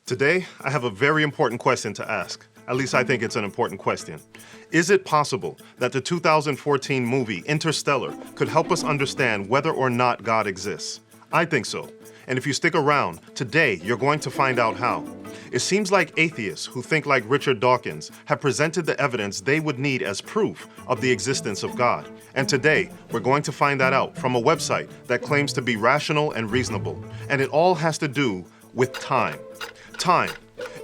Today, I have a very important question to ask. At least I think it's an important question. Is it possible that the 2014 movie Interstellar could help us understand whether or not God exists? I think so. And if you stick around, today you're going to find out how. It seems like atheists who think like Richard Dawkins have presented the evidence they would need as proof of the existence of God. And today, we're going to find that out from a website that claims to be rational and reasonable. And it all has to do with time. Time.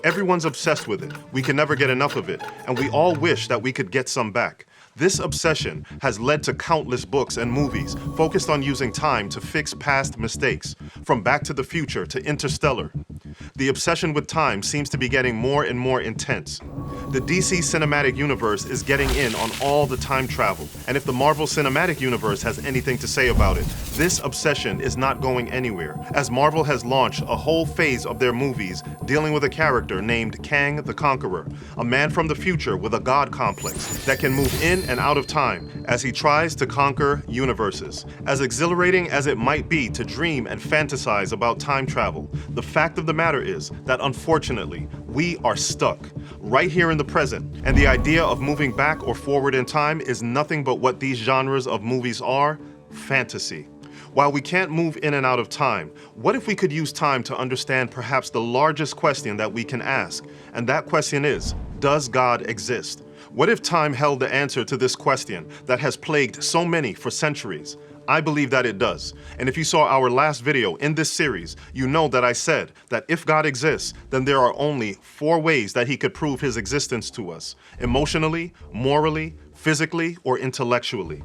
Everyone's obsessed with it. We can never get enough of it, and we all wish that we could get some back. This obsession has led to countless books and movies focused on using time to fix past mistakes, from Back to the Future to Interstellar. The obsession with time seems to be getting more and more intense. The DC cinematic universe is getting in on all the time travel, and if the Marvel cinematic universe has anything to say about it, this obsession is not going anywhere, as Marvel has launched a whole phase of their movies dealing with a character named Kang the Conqueror, a man from the future with a god complex that can move in and out of time as he tries to conquer universes. As exhilarating as it might be to dream and fantasize about time travel, the fact of the matter is that unfortunately, we are stuck right here in the present, and the idea of moving back or forward in time is nothing but what these genres of movies are: fantasy. While we can't move in and out of time, what if we could use time to understand perhaps the largest question that we can ask? And that question is, does God exist? What if time held the answer to this question that has plagued so many for centuries? I believe that it does. And if you saw our last video in this series, you know that I said that if God exists, then there are only 4 ways that he could prove his existence to us: emotionally, morally, physically, or intellectually.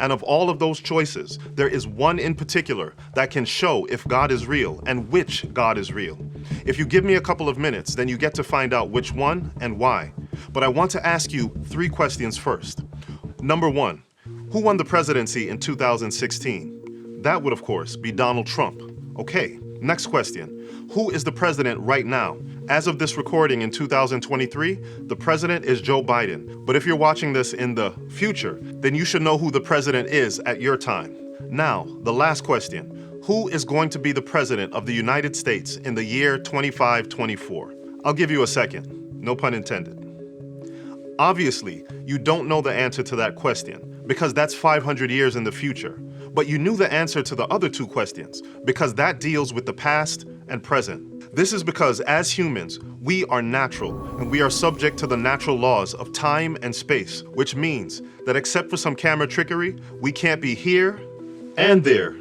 And of all of those choices, there is one in particular that can show if God is real and which God is real. If you give me a couple of minutes, then you get to find out which one and why. But I want to ask you 3 questions first. Number 1, who won the presidency in 2016? That would, of course, be Donald Trump. Okay, next question. Who is the president right now? As of this recording in 2023, the president is Joe Biden. But if you're watching this in the future, then you should know who the president is at your time. Now, the last question. Who is going to be the president of the United States in the year 2524? I'll give you a second. No pun intended. Obviously, you don't know the answer to that question, because that's 500 years in the future. But you knew the answer to the other 2 questions, because that deals with the past and present. This is because as humans, we are natural, and we are subject to the natural laws of time and space, which means that except for some camera trickery, we can't be here and there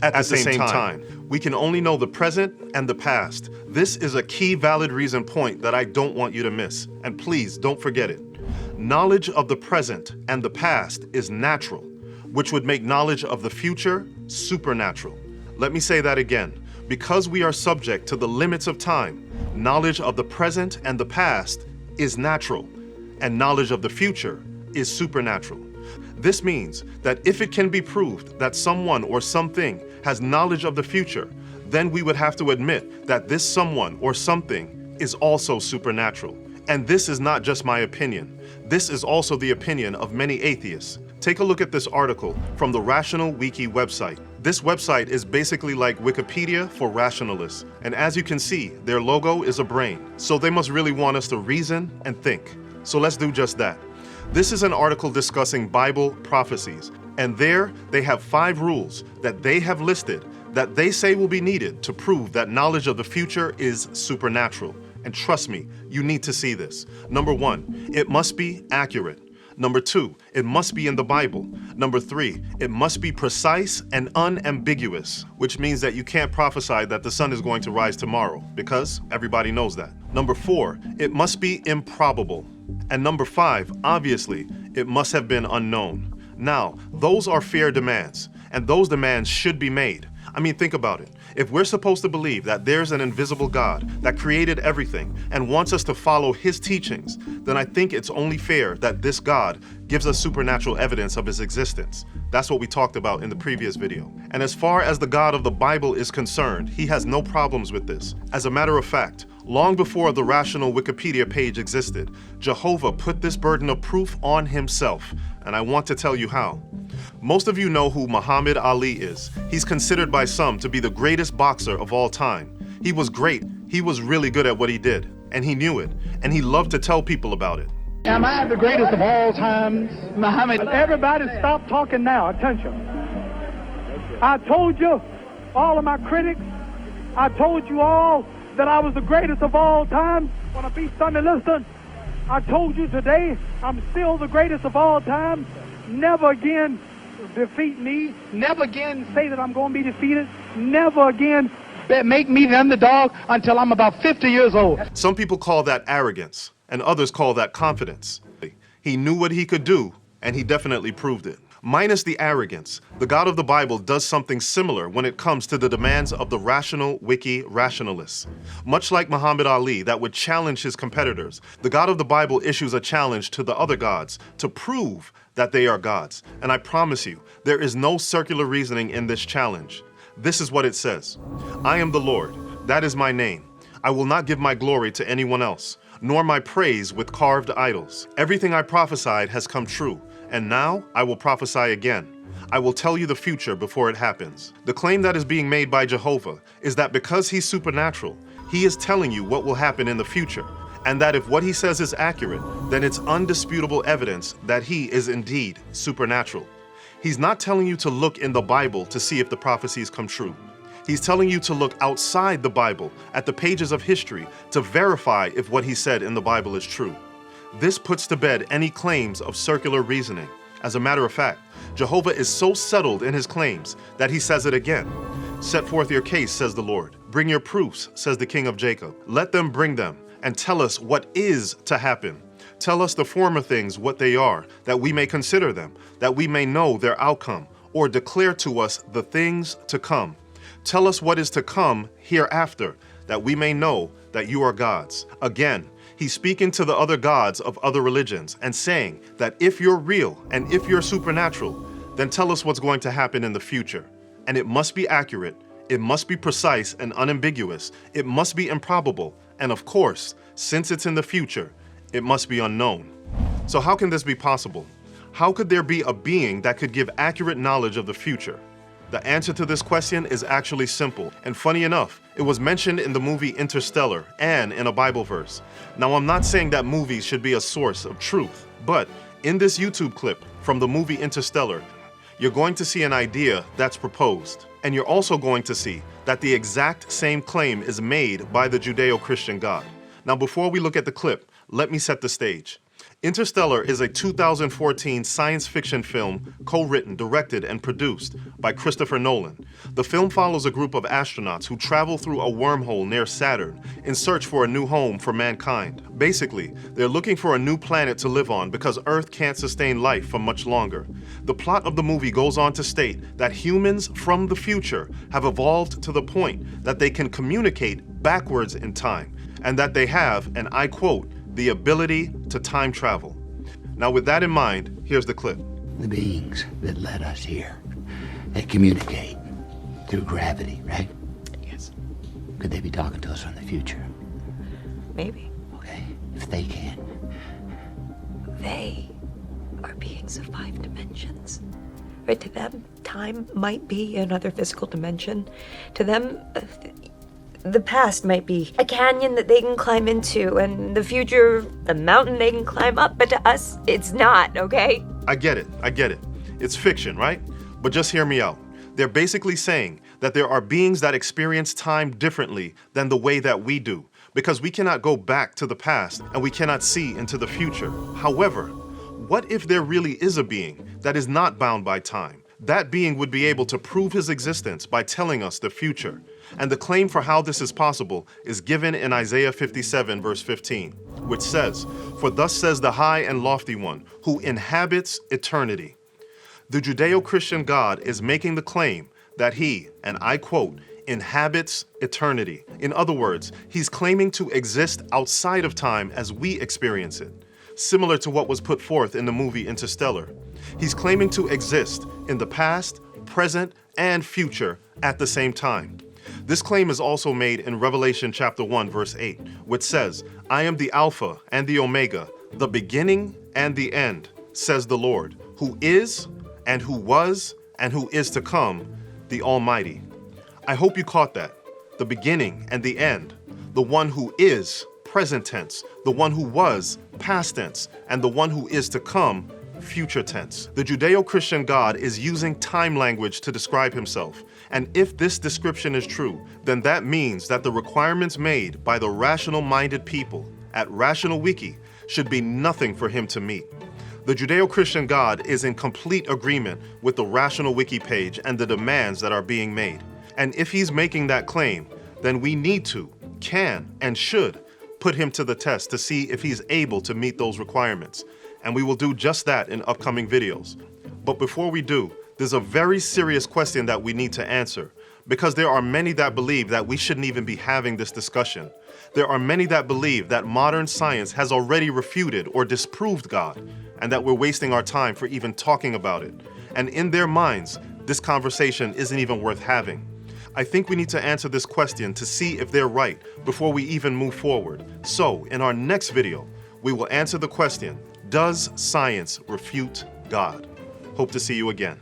at the same time. We can only know the present and the past. This is a key valid reason point that I don't want you to miss, and please don't forget it. Knowledge of the present and the past is natural, which would make knowledge of the future supernatural. Let me say that again. Because we are subject to the limits of time, knowledge of the present and the past is natural, and knowledge of the future is supernatural. This means that if it can be proved that someone or something has knowledge of the future, then we would have to admit that this someone or something is also supernatural. And this is not just my opinion. This is also the opinion of many atheists. Take a look at this article from the Rational Wiki website. This website is basically like Wikipedia for rationalists. And as you can see, their logo is a brain. So they must really want us to reason and think. So let's do just that. This is an article discussing Bible prophecies. And there they have 5 rules that they have listed that they say will be needed to prove that knowledge of the future is supernatural. And trust me, you need to see this. Number 1, it must be accurate. Number 2, it must be in the Bible. Number 3, it must be precise and unambiguous, which means that you can't prophesy that the sun is going to rise tomorrow, because everybody knows that. Number 4, it must be improbable. And number 5, obviously, it must have been unknown. Now, those are fair demands, and those demands should be made. I mean, think about it. If we're supposed to believe that there's an invisible God that created everything and wants us to follow his teachings, then I think it's only fair that this God gives us supernatural evidence of his existence. That's what we talked about in the previous video. And as far as the God of the Bible is concerned, he has no problems with this. As a matter of fact, long before the Rational Wikipedia page existed, Jehovah put this burden of proof on himself, and I want to tell you how. Most of you know who Muhammad Ali is. He's considered by some to be the greatest boxer of all time. He was great He was really good at what he did, and he knew it, and he loved to tell people about it. Am I the greatest of all times, Muhammad? Everybody stop talking now. Attention. I told you, all of my critics, I told you all that I was the greatest of all time. Want to be Sunday, listen. I told you today, I'm still the greatest of all time. Never again defeat me. Never again say that I'm going to be defeated. Never again make me the underdog until I'm about 50 years old. Some people call that arrogance, and others call that confidence. He knew what he could do, and he definitely proved it. Minus the arrogance, the God of the Bible does something similar when it comes to the demands of the rational wiki rationalists. Much like Muhammad Ali that would challenge his competitors, the God of the Bible issues a challenge to the other gods to prove that they are gods. And I promise you, there is no circular reasoning in this challenge. This is what it says. I am the Lord, that is my name. I will not give my glory to anyone else, nor my praise with carved idols. Everything I prophesied has come true, and now I will prophesy again. I will tell you the future before it happens. The claim that is being made by Jehovah is that because he's supernatural, he is telling you what will happen in the future, and that if what he says is accurate, then it's undisputable evidence that he is indeed supernatural. He's not telling you to look in the Bible to see if the prophecies come true. He's telling you to look outside the Bible at the pages of history to verify if what he said in the Bible is true. This puts to bed any claims of circular reasoning. As a matter of fact, Jehovah is so settled in his claims that he says it again. Set forth your case, says the Lord. Bring your proofs, says the King of Jacob. Let them bring them, and tell us what is to happen. Tell us the former things what they are, that we may consider them, that we may know their outcome, or declare to us the things to come. Tell us what is to come hereafter, that we may know that you are gods. Again, he's speaking to the other gods of other religions and saying that if you're real and if you're supernatural, then tell us what's going to happen in the future. And it must be accurate, it must be precise and unambiguous, it must be improbable, and of course, since it's in the future, it must be unknown. So how can this be possible? How could there be a being that could give accurate knowledge of the future? The answer to this question is actually simple, and funny enough, it was mentioned in the movie Interstellar and in a Bible verse. Now, I'm not saying that movies should be a source of truth, but in this YouTube clip from the movie Interstellar, you're going to see an idea that's proposed, and you're also going to see that the exact same claim is made by the Judeo-Christian God. Now, before we look at the clip, let me set the stage. Interstellar is a 2014 science fiction film co-written, directed, and produced by Christopher Nolan. The film follows a group of astronauts who travel through a wormhole near Saturn in search for a new home for mankind. Basically, they're looking for a new planet to live on because Earth can't sustain life for much longer. The plot of the movie goes on to state that humans from the future have evolved to the point that they can communicate backwards in time, and that they have, and I quote, the ability to time travel. Now, with that in mind, here's the clip. The beings that led us here, they communicate through gravity, right? Yes. Could they be talking to us from the future? Maybe. Okay, if they can. They are beings of 5 dimensions. Right? To them, time might be another physical dimension. To them, the past might be a canyon that they can climb into, and the future, the mountain they can climb up, but to us, it's not, okay? I get it. It's fiction, right? But just hear me out. They're basically saying that there are beings that experience time differently than the way that we do, because we cannot go back to the past and we cannot see into the future. However, what if there really is a being that is not bound by time? That being would be able to prove his existence by telling us the future. And the claim for how this is possible is given in Isaiah 57, verse 15, which says, "For thus says the high and lofty one, who inhabits eternity." The Judeo-Christian God is making the claim that he, and I quote, inhabits eternity. In other words, he's claiming to exist outside of time as we experience it, similar to what was put forth in the movie Interstellar. He's claiming to exist in the past, present, and future at the same time. This claim is also made in Revelation chapter 1, verse 8, which says, "I am the Alpha and the Omega, the beginning and the end, says the Lord, who is, and who was, and who is to come, the Almighty." I hope you caught that. The beginning and the end. the one who is, present tense, the one who was, past tense, and the one who is to come, future tense. The Judeo-Christian God is using time language to describe himself. And if this description is true, then that means that the requirements made by the rational-minded people at Rational Wiki should be nothing for him to meet. The Judeo-Christian God is in complete agreement with the Rational Wiki page and the demands that are being made. And if he's making that claim, then we need to, can, and should put him to the test to see if he's able to meet those requirements. And we will do just that in upcoming videos. But before we do, there's a very serious question that we need to answer, because there are many that believe that we shouldn't even be having this discussion. There are many that believe that modern science has already refuted or disproved God, and that we're wasting our time for even talking about it. And in their minds, this conversation isn't even worth having. I think we need to answer this question to see if they're right before we even move forward. So, in our next video, we will answer the question, does science refute God? Hope to see you again.